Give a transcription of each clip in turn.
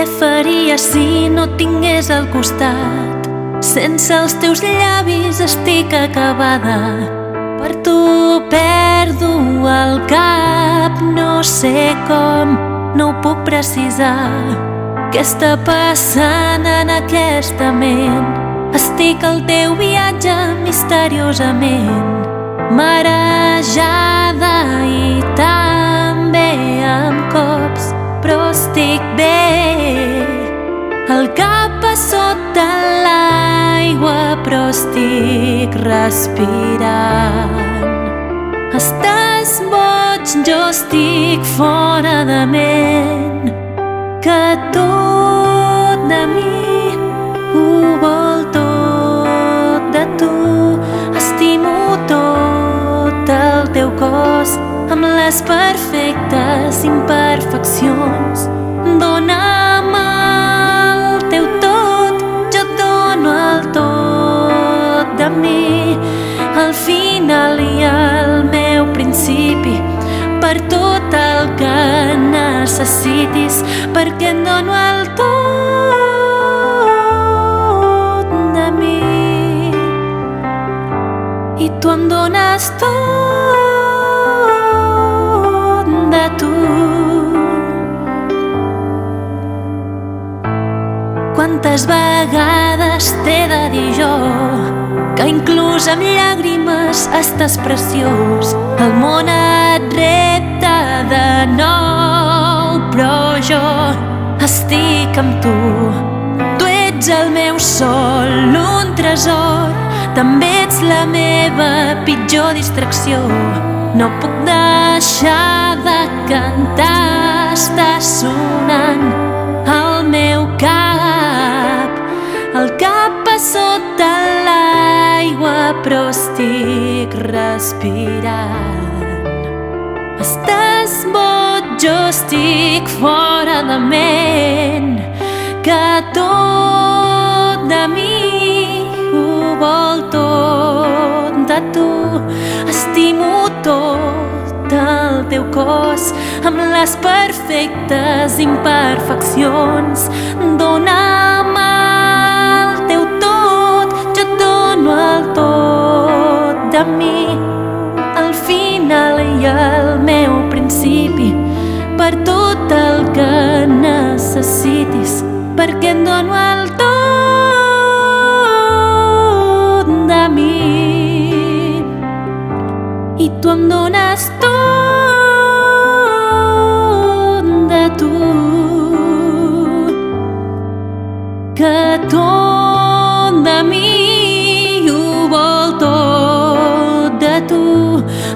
Què faries si no et tingués al costat? Sense els teus llavis estic acabada. Per tu perdo el cap, no sé com, no ho puc precisar. Què està passant en aquesta ment? Estic al teu viatge misteriosament, marejada i també amb cops, però estic bé. El cap a sota l'aigua, però estic respirant. Estàs boig, jo estic fora de ment, que tot de mi ho vol tot de tu. Estimo tot el teu cos amb les perfectes imperfeccions. Dóna'm el teu tot, jo et dono el tot de mi, el final i el meu principi, per tot el que necessitis, perquè et dono el tot de mi i tu em dones tot de tu. Quantes vegades t'he de dir jo que inclús amb llàgrimes estàs preciós. El món et repta de nou, però jo estic amb tu. Tu ets el meu sol, un tresor, també ets la meva pitjor distracció. No puc deixar de cantar, està sonant al meu cap. El cap a sota l'aigua, però estic respirant. Estàs boig, jo estic fora de ment, que tot de mi ho vol tot de tu. Estimo tot el teu cos amb les perfectes imperfeccions. Dóna'm el teu tot, jo et dono el tot de mi, el final i el meu principi, per tot el que necessitis, perquè et dono el tot de mi i tu em dones tot de tu. Que tot de mi ho vol tot de tu.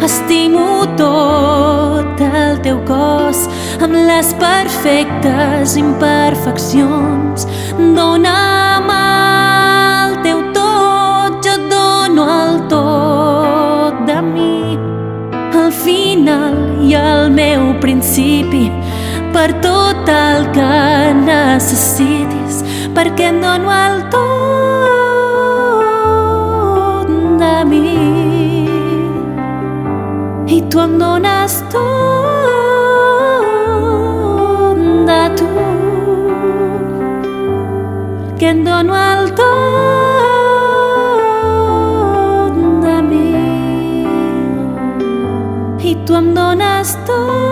Estimo tot el teu cos amb les perfectes imperfeccions. Dóna'm el teu tot, jo et dono el tot de mi, el final i el meu principi, per tot el que necessitis, perquè et dono el tot de mi i tu em dones tot de tu, que et dono el tot de mi i tu em dones tot